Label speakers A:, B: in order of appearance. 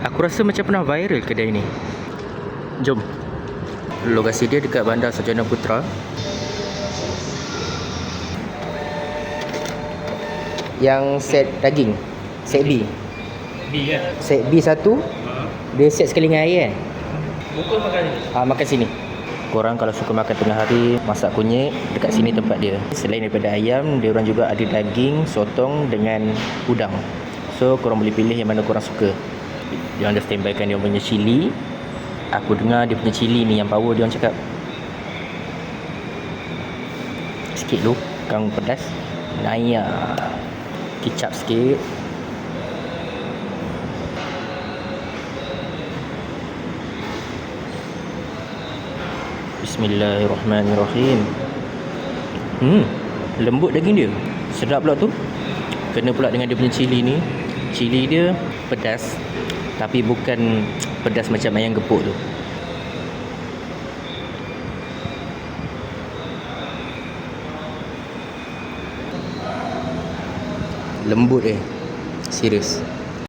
A: Aku rasa macam pernah viral kedai ni. Jom. Lokasi dia dekat Bandar Sarjana Putra. Yang set daging, set B.
B: B kan?
A: Set B satu, dia set sekali dengan air kan?
B: Pukul makan ni.
A: Makan sini. Korang kalau suka makan tengah hari, masak kunyit, dekat sini tempat dia. Selain daripada ayam, dia orang juga ada daging, sotong dengan udang. So korang boleh pilih yang mana korang suka. Dia orang dah standbykan dia punya cili. Aku dengar dia punya cili ni yang power, dia orang cakap sikit dulu, kang pedas. Naya. Kicap sikit. Bismillahirrahmanirrahim. Lembut daging dia. Sedap pula tu. Kena pula dengan dia punya cili ni. Cili dia pedas, tapi bukan pedas macam ayam gepuk tu. Lembut serius.